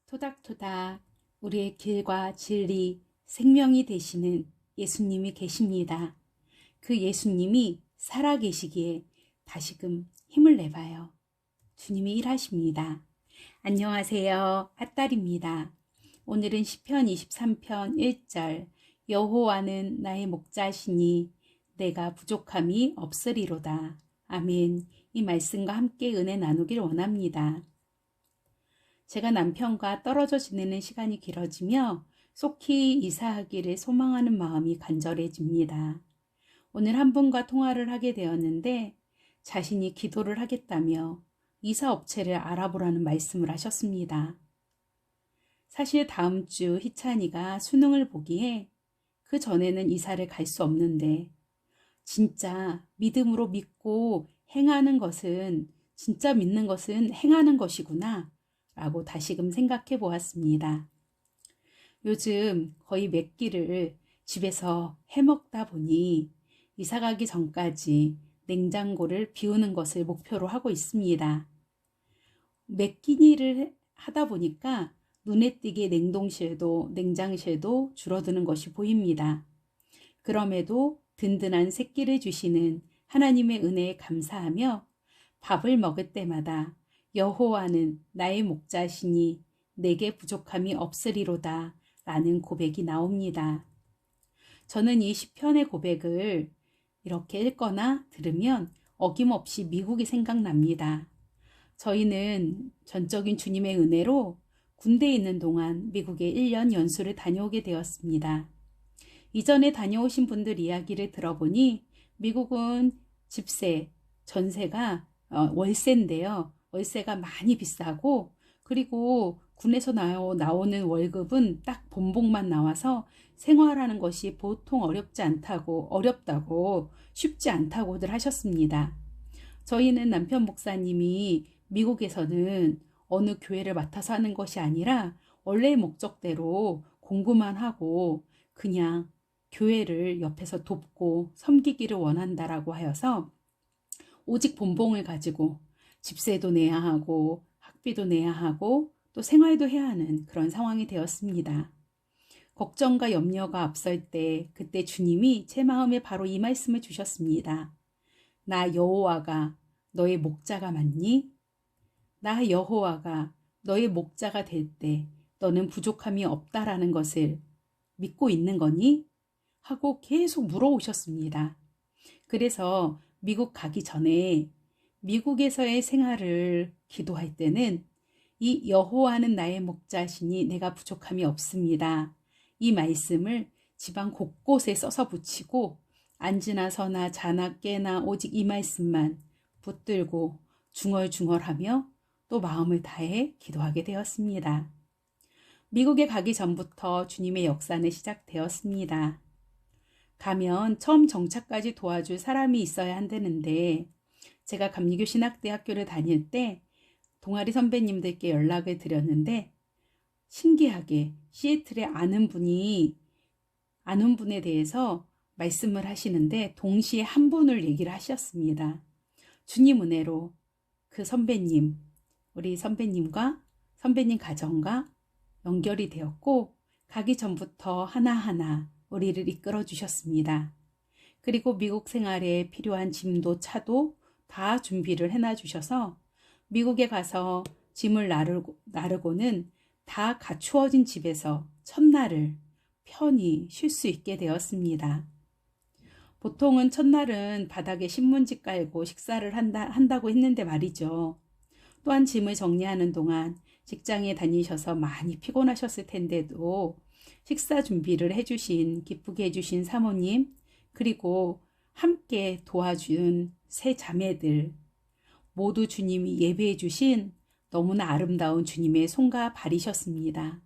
토닥토닥 우리의 길과 진리, 생명이 되시는 예수님이 계십니다. 그 예수님이 살아계시기에 다시금 힘을 내봐요. 주님이 일하십니다. 안녕하세요. 핫딸입니다. 오늘은 시편 23편 1절 여호와는 나의 목자시니 내가 부족함이 없으리로다. 아멘. 이 말씀과 함께 은혜 나누길 원합니다. 제가 남편과 떨어져 지내는 시간이 길어지며 속히 이사하기를 소망하는 마음이 간절해집니다. 오늘 한 분과 통화를 하게 되었는데 자신이 기도를 하겠다며 이사 업체를 알아보라는 말씀을 하셨습니다. 사실 다음 주 희찬이가 수능을 보기에 그 전에는 이사를 갈 수 없는데 진짜 믿음으로 믿고 행하는 것은 진짜 믿는 것은 행하는 것이구나 라고 다시금 생각해 보았습니다. 요즘 거의 몇 끼를 집에서 해먹다 보니 이사가기 전까지 냉장고를 비우는 것을 목표로 하고 있습니다. 몇 끼니를 하다 보니까 눈에 띄게 냉동실도 냉장실도 줄어드는 것이 보입니다. 그럼에도 든든한 새끼를 주시는 하나님의 은혜에 감사하며 밥을 먹을 때마다 여호와는 나의 목자시니 내게 부족함이 없으리로다 라는 고백이 나옵니다. 저는 이 시편의 고백을 이렇게 읽거나 들으면 어김없이 미국이 생각납니다. 저희는 전적인 주님의 은혜로 군대에 있는 동안 미국에 1년 연수를 다녀오게 되었습니다. 이전에 다녀오신 분들 이야기를 들어보니 미국은 집세, 전세가 월세인데요. 월세가 많이 비싸고 그리고 군에서 나오는 월급은 딱 본봉만 나와서 생활하는 것이 보통 어렵다고 쉽지 않다고들 하셨습니다. 저희는 남편 목사님이 미국에서는 어느 교회를 맡아서 하는 것이 아니라 원래의 목적대로 공부만 하고 그냥 교회를 옆에서 돕고 섬기기를 원한다라고 하여서 오직 본봉을 가지고 집세도 내야 하고 학비도 내야 하고 또 생활도 해야 하는 그런 상황이 되었습니다. 걱정과 염려가 앞설 때 그때 주님이 제 마음에 바로 이 말씀을 주셨습니다. 나 여호와가 너의 목자가 맞니? 나 여호와가 너의 목자가 될 때 너는 부족함이 없다라는 것을 믿고 있는 거니? 하고 계속 물어오셨습니다. 그래서 미국 가기 전에 미국에서의 생활을 기도할 때는 이 여호와는 나의 목자시니 내가 부족함이 없습니다. 이 말씀을 집안 곳곳에 써서 붙이고 앉으나 서나 자나 깨나 오직 이 말씀만 붙들고 중얼중얼하며 또 마음을 다해 기도하게 되었습니다. 미국에 가기 전부터 주님의 역사는 시작되었습니다. 가면 처음 정착까지 도와줄 사람이 있어야 한다는데 제가 감리교신학대학교를 다닐 때 동아리 선배님들께 연락을 드렸는데 신기하게 시애틀에 아는 분에 대해서 말씀을 하시는데 동시에 한 분을 얘기를 하셨습니다. 주님 은혜로 그 선배님, 우리 선배님과 선배님 가정과 연결이 되었고 가기 전부터 하나하나 우리를 이끌어 주셨습니다. 그리고 미국 생활에 필요한 짐도 차도 다 준비를 해놔 주셔서 미국에 가서 짐을 나르고는 다 갖추어진 집에서 첫날을 편히 쉴 수 있게 되었습니다. 보통은 첫날은 바닥에 신문지 깔고 식사를 한다고 했는데 말이죠. 또한 짐을 정리하는 동안 직장에 다니셔서 많이 피곤하셨을 텐데도 식사 준비를 기쁘게 해주신 사모님, 그리고 함께 도와준 세 자매들, 모두 주님이 예배해 주신 너무나 아름다운 주님의 손과 발이셨습니다.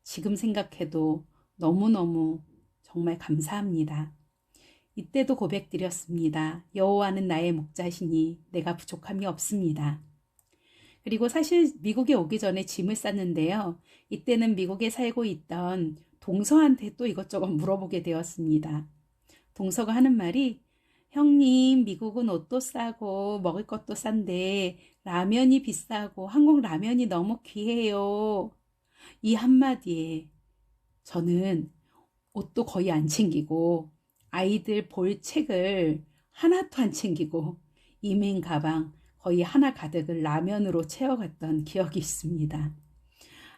지금 생각해도 너무너무 정말 감사합니다. 이때도 고백드렸습니다. 여호와는 나의 목자시니 내가 부족함이 없습니다. 그리고 사실 미국에 오기 전에 짐을 쌌는데요. 이때는 미국에 살고 있던 동서한테 또 이것저것 물어보게 되었습니다. 동서가 하는 말이 형님, 미국은 옷도 싸고 먹을 것도 싼데 라면이 비싸고 한국 라면이 너무 귀해요. 이 한마디에 저는 옷도 거의 안 챙기고 아이들 볼 책을 하나도 안 챙기고 이민 가방 거의 하나 가득을 라면으로 채워갔던 기억이 있습니다.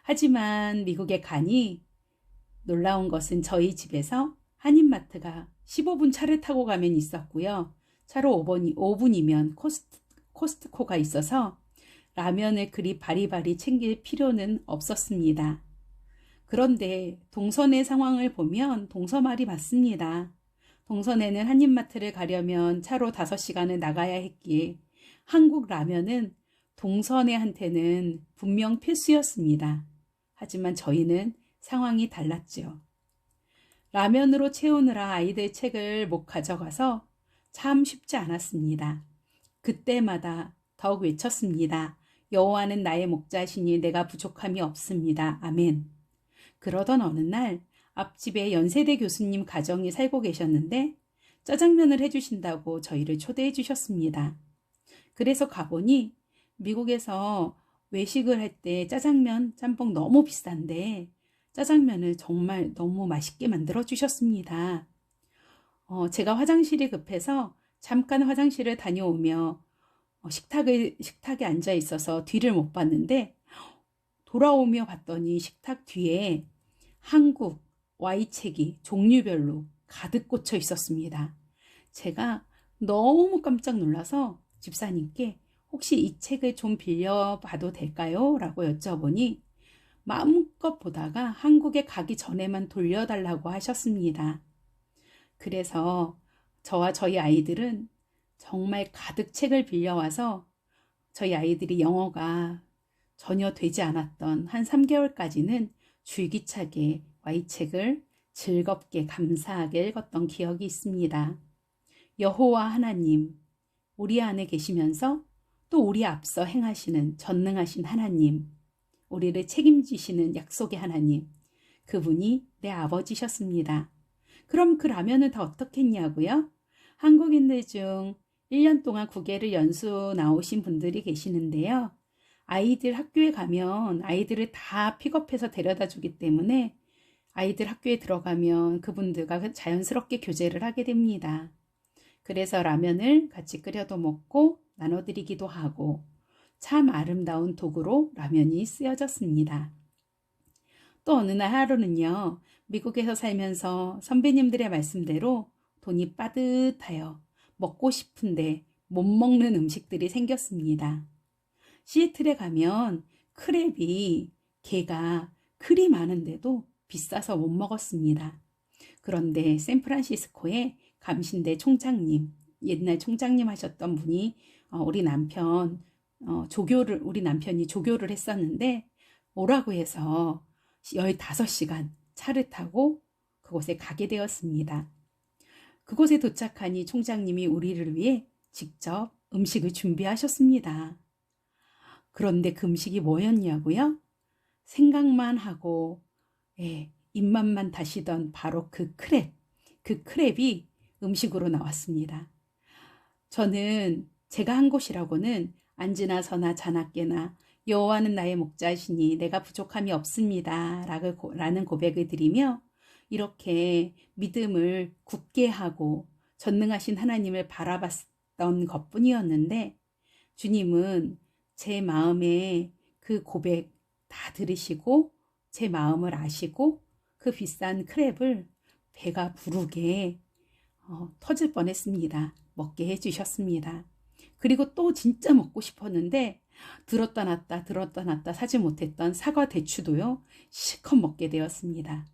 하지만 미국에 가니 놀라운 것은 저희 집에서 한인마트가 15분 차를 타고 가면 있었고요. 차로 5분이면 코스트코가 있어서 라면을 그리 바리바리 챙길 필요는 없었습니다. 그런데 동선의 상황을 보면 동서말이 맞습니다. 동선에는 한인마트를 가려면 차로 5시간을 나가야 했기에 한국 라면은 동선애한테는 분명 필수였습니다. 하지만 저희는 상황이 달랐죠. 라면으로 채우느라 아이들 책을 못 가져가서 참 쉽지 않았습니다. 그때마다 더욱 외쳤습니다. 여호와는 나의 목자시니 내가 부족함이 없습니다. 아멘. 그러던 어느 날 앞집에 연세대 교수님 가정이 살고 계셨는데 짜장면을 해주신다고 저희를 초대해 주셨습니다. 그래서 가보니 미국에서 외식을 할 때 짜장면, 짬뽕 너무 비싼데 짜장면을 정말 너무 맛있게 만들어 주셨습니다. 제가 화장실이 급해서 잠깐 화장실을 다녀오며 식탁에 앉아 있어서 뒤를 못 봤는데 돌아오며 봤더니 식탁 뒤에 한국 Y책이 종류별로 가득 꽂혀 있었습니다. 제가 너무 깜짝 놀라서 집사님께 혹시 이 책을 좀 빌려봐도 될까요? 라고 여쭤보니 마음껏 보다가 한국에 가기 전에만 돌려달라고 하셨습니다. 그래서 저와 저희 아이들은 정말 가득 책을 빌려와서 저희 아이들이 영어가 전혀 되지 않았던 한 3개월까지는 줄기차게 Y책을 즐겁게 감사하게 읽었던 기억이 있습니다. 여호와 하나님, 우리 안에 계시면서 또 우리 앞서 행하시는 전능하신 하나님, 우리를 책임지시는 약속의 하나님, 그분이 내 아버지셨습니다. 그럼 그 라면은 다 어떻게 했냐고요? 한국인들 중 1년 동안 국외를 연수 나오신 분들이 계시는데요. 아이들 학교에 가면 아이들을 다 픽업해서 데려다 주기 때문에 아이들 학교에 들어가면 그분들과 자연스럽게 교제를 하게 됩니다. 그래서 라면을 같이 끓여도 먹고 나눠드리기도 하고 참 아름다운 도구로 라면이 쓰여졌습니다. 또 어느 날 하루는요. 미국에서 살면서 선배님들의 말씀대로 돈이 빠듯하여 먹고 싶은데 못 먹는 음식들이 생겼습니다. 시애틀에 가면 크랩이 게가 그리 많은데도 비싸서 못 먹었습니다. 그런데 샌프란시스코에 감신대 총장님, 옛날 총장님 하셨던 분이 우리 남편이 조교를 했었는데 오라고 해서 15시간 차를 타고 그곳에 가게 되었습니다. 그곳에 도착하니 총장님이 우리를 위해 직접 음식을 준비하셨습니다. 그런데 그 음식이 뭐였냐고요? 생각만 하고 입맛만 다시던 바로 그 크랩이 음식으로 나왔습니다. 저는 제가 한 것이라고는 앉으나 서나 자나깨나 여호와는 나의 목자시니 내가 부족함이 없습니다. 라는 고백을 드리며 이렇게 믿음을 굳게 하고 전능하신 하나님을 바라봤던 것뿐이었는데 주님은 제 마음에 그 고백 다 들으시고 제 마음을 아시고 그 비싼 크랩을 배가 부르게 터질 뻔했습니다. 먹게 해주셨습니다. 그리고 또 진짜 먹고 싶었는데 들었다 놨다 사지 못했던 사과 대추도요. 실컷 먹게 되었습니다.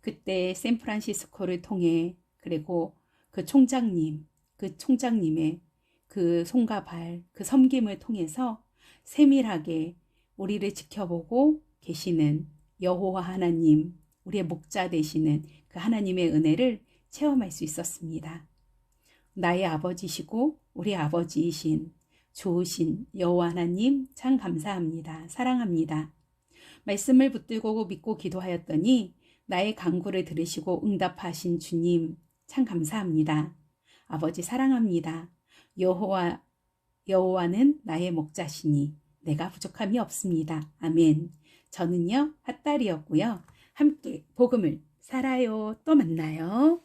그때 샌프란시스코를 통해 그리고 그 총장님의 그 손과 발, 그 섬김을 통해서 세밀하게 우리를 지켜보고 계시는 여호와 하나님, 우리의 목자 되시는 그 하나님의 은혜를 체험할 수 있었습니다. 나의 아버지시고 우리 아버지이신 좋으신 여호와 하나님 참 감사합니다. 사랑합니다. 말씀을 붙들고 믿고 기도하였더니 나의 간구를 들으시고 응답하신 주님 참 감사합니다. 아버지 사랑합니다. 여호와는 나의 목자시니 내가 부족함이 없습니다. 아멘. 저는요, 핫딸이었고요. 함께 복음을 살아요. 또 만나요.